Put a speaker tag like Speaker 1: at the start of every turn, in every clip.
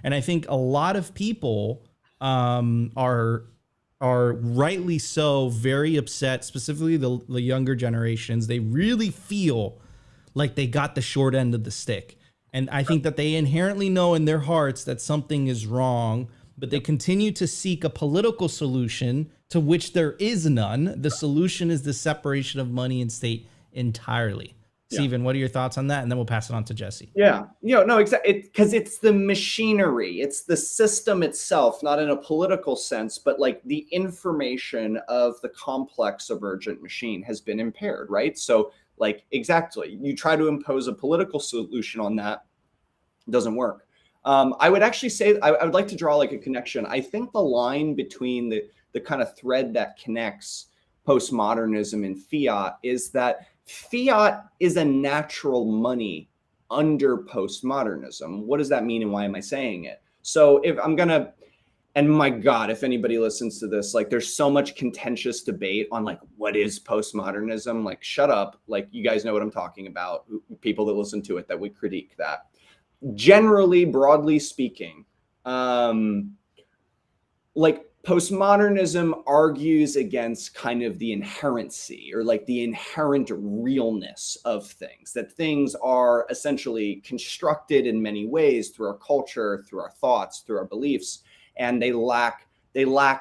Speaker 1: And I think a lot of people are rightly so very upset, specifically the younger generations. They really feel like they got the short end of the stick. And I think that they inherently know in their hearts that something is wrong, but they continue to seek a political solution to which there is none. The solution is the separation of money and state entirely.
Speaker 2: Yeah.
Speaker 1: Stephen, what are your thoughts on that? And then we'll pass it on to Jesse.
Speaker 2: Yeah, no, exactly. Because it's the machinery, it's the system itself, not in a political sense, but like the information of the complex emergent machine has been impaired, right? So, like, exactly, you try to impose a political solution on that, it doesn't work. I would actually say I would like to draw like a connection. I think the line between the kind of thread that connects postmodernism and fiat is that fiat is a natural money under postmodernism. What does that mean and why am I saying it? So if I'm going to, and my God, if anybody listens to this, like there's so much contentious debate on like, what is postmodernism? Like, shut up. Like, you guys know what I'm talking about. People that listen to it, that we critique that. Generally, broadly speaking, like postmodernism argues against kind of the inherency or like the inherent realness of things, that things are essentially constructed in many ways through our culture, through our thoughts, through our beliefs, and they lack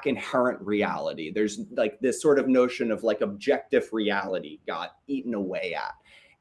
Speaker 2: inherent reality. There's like this sort of notion of like objective reality got eaten away at.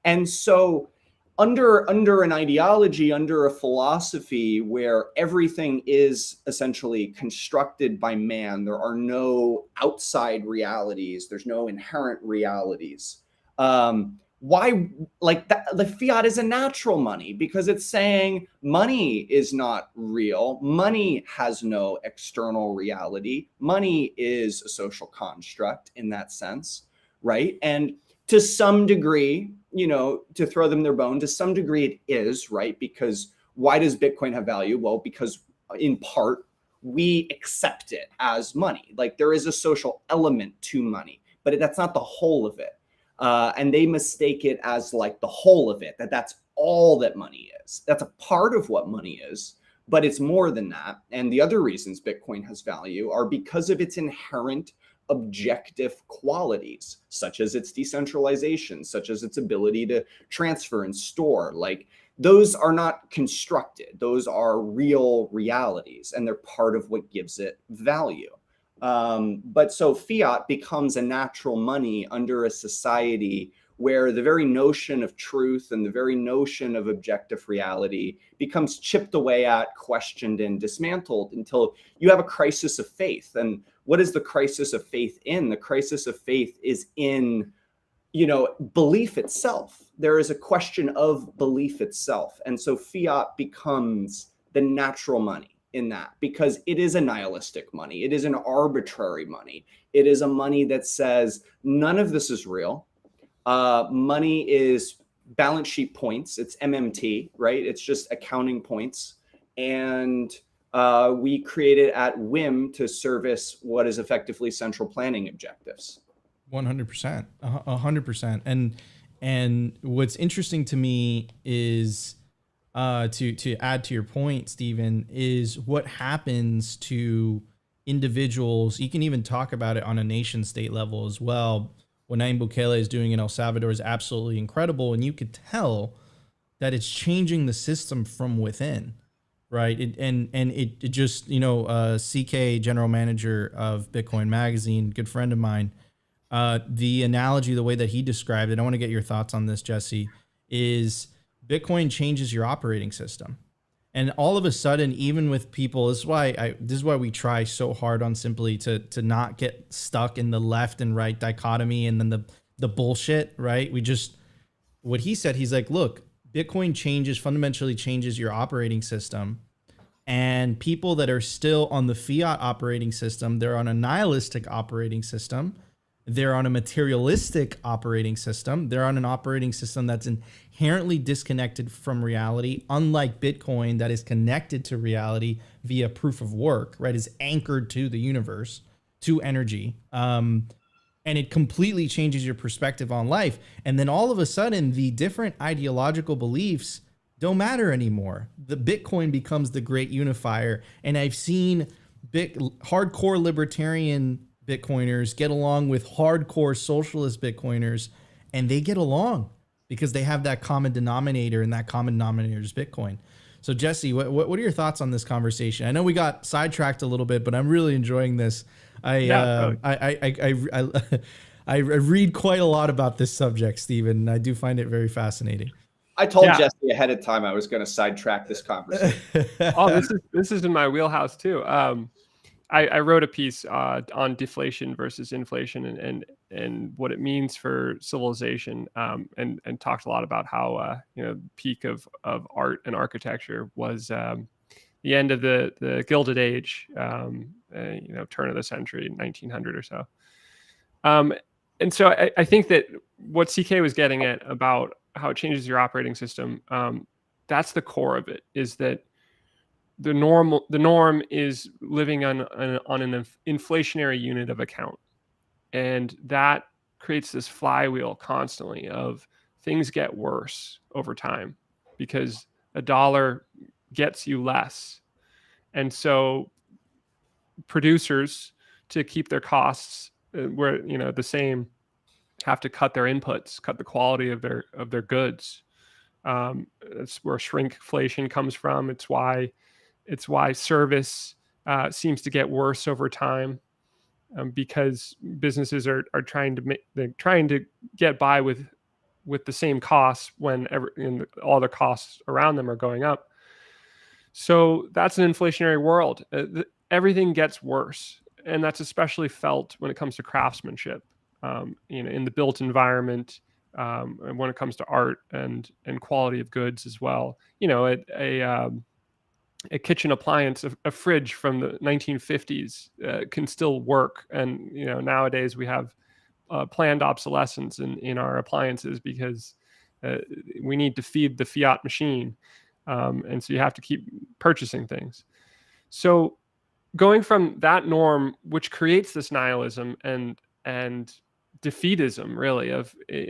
Speaker 2: And so under an ideology, under a philosophy where everything is essentially constructed by man, there are no outside realities, there's no inherent realities. Why, like that, the fiat is a natural money because it's saying money is not real. Money has no external reality. Money is a social construct in that sense, right? And to some degree, you know, to throw them their bone, to some degree it is, right? Because why does Bitcoin have value? Well, because in part, we accept it as money. Like there is a social element to money, but that's not the whole of it. And they mistake it as like the whole of it, that's all that money is. That's a part of what money is, but it's more than that. And the other reasons Bitcoin has value are because of its inherent objective qualities, such as its decentralization, such as its ability to transfer and store. Like those are not constructed. Those are real realities, and they're part of what gives it value. But so fiat becomes a natural money under a society where the very notion of truth and the very notion of objective reality becomes chipped away at, questioned, and dismantled until you have a crisis of faith. And what is the crisis of faith in? The crisis of faith is in, you know, belief itself. There is a question of belief itself. And so fiat becomes the natural money in that, because it is a nihilistic money. It is an arbitrary money. It is a money that says none of this is real. Money is balance sheet points. It's MMT, right? It's just accounting points. And we create it at whim to service what is effectively central planning objectives.
Speaker 1: 100%, 100%. And what's interesting to me is to add to your point, Stephen, is what happens to individuals. You can even talk about it on a nation state level as well. What Nayib Bukele is doing in El Salvador is absolutely incredible. And you could tell that it's changing the system from within, right? It just, you know, CK, general manager of Bitcoin Magazine, good friend of mine, the analogy, the way that he described it, I want to get your thoughts on this, Jesse, is Bitcoin changes your operating system. And all of a sudden, even with people, this is why we try so hard on Simply to not get stuck in the left and right dichotomy and then the bullshit, right? What he said, he's like, look, Bitcoin fundamentally changes your operating system. And people that are still on the fiat operating system, they're on a nihilistic operating system. They're on a materialistic operating system. They're on an operating system that's inherently disconnected from reality, unlike Bitcoin that is connected to reality via proof of work, right? Is anchored to the universe, to energy. And it completely changes your perspective on life. And then all of a sudden, the different ideological beliefs don't matter anymore. The Bitcoin becomes the great unifier. And I've seen hardcore libertarian Bitcoiners get along with hardcore socialist Bitcoiners, and they get along because they have that common denominator, and that common denominator is Bitcoin. So Jesse, what are your thoughts on this conversation? I know we got sidetracked a little bit, but I'm really enjoying this. I read quite a lot about this subject, Stephen, and I do find it very fascinating.
Speaker 2: I told Jesse ahead of time I was going to sidetrack this conversation.
Speaker 3: This is in my wheelhouse too. I wrote a piece on deflation versus inflation and what it means for civilization, and talked a lot about how the peak of art and architecture was the end of the Gilded Age, turn of the century, 1900 or so. And so I think that what CK was getting at about how it changes your operating system, that's the core of it, is that the norm is living on an inflationary unit of account. And that creates this flywheel constantly of things get worse over time because a dollar gets you less. And so producers, to keep their costs where the same, have to cut their inputs, cut the quality of their goods. That's where shrinkflation comes from. It's why service seems to get worse over time, because businesses are trying to get by with the same costs when all the costs around them are going up. So that's an inflationary world. Everything gets worse, and that's especially felt when it comes to craftsmanship. In the built environment, and when it comes to art and quality of goods as well. A kitchen appliance, a fridge from the 1950s can still work, and nowadays we have planned obsolescence in our appliances because we need to feed the fiat machine, and so you have to keep purchasing things. So going from that norm, which creates this nihilism and defeatism, really,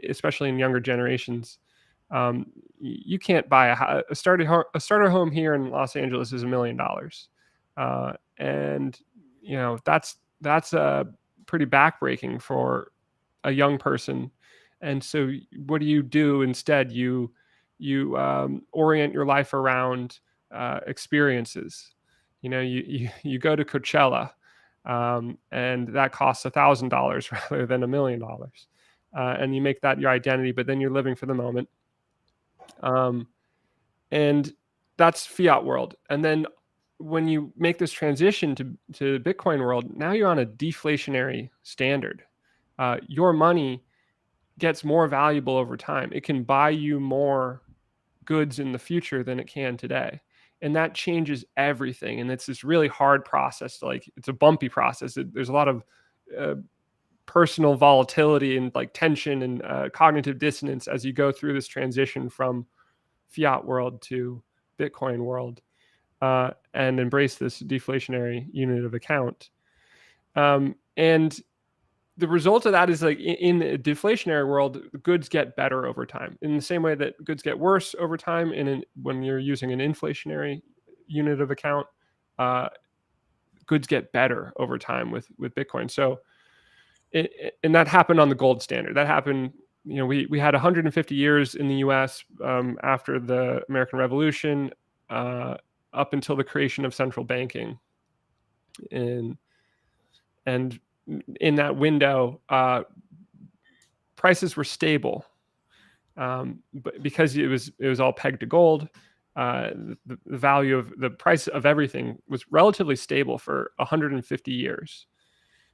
Speaker 3: especially in younger generations. You can't buy a starter home here in Los Angeles is $1 million, and that's pretty backbreaking for a young person. And so, what do you do instead? You orient your life around experiences. You go to Coachella. And that costs $1,000 rather than $1 million. And you make that your identity, but then you're living for the moment. And that's fiat world. And then when you make this transition to Bitcoin world, now you're on a deflationary standard. Your money gets more valuable over time. It can buy you more goods in the future than it can today. And that changes everything. And it's this really hard process. It's a bumpy process. There's a lot of personal volatility and tension and cognitive dissonance as you go through this transition from fiat world to Bitcoin world, and embrace this deflationary unit of account. And the result of that is in a deflationary world, goods get better over time in the same way that goods get worse over time. When you're using an inflationary unit of account, goods get better over time with Bitcoin. So, and that happened on the gold standard. That happened, we had 150 years in the U.S. After the American Revolution, up until the creation of central banking, and in that window, prices were stable, but because it was all pegged to gold, the value of the price of everything was relatively stable for 150 years.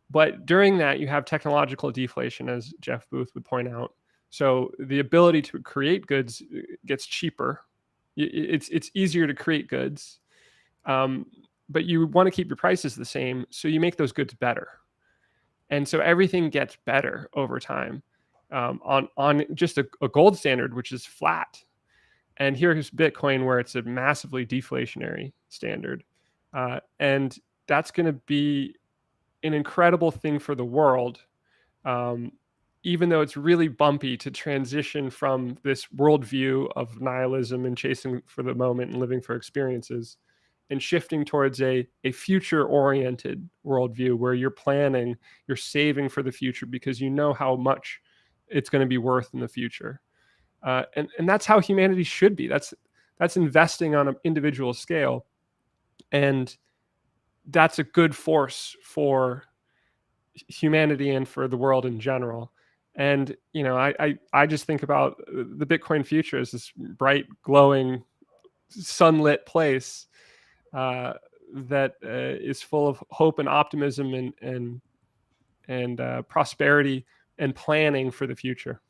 Speaker 3: But during that, you have technological deflation, as Jeff Booth would point out. So the ability to create goods gets cheaper. It's easier to create goods, but you want to keep your prices the same, so you make those goods better. And so everything gets better over time, on just a gold standard, which is flat. And here's Bitcoin, where it's a massively deflationary standard. And that's going to be an incredible thing for the world, even though it's really bumpy to transition from this worldview of nihilism and chasing for the moment and living for experiences, and shifting towards a future-oriented worldview where you're planning, you're saving for the future because you know how much it's going to be worth in the future. And that's how humanity should be. That's investing on an individual scale. And that's a good force for humanity and for the world in general. And, you know, I just think about the Bitcoin future as this bright, glowing, sunlit place that is full of hope and optimism and prosperity and planning for the future.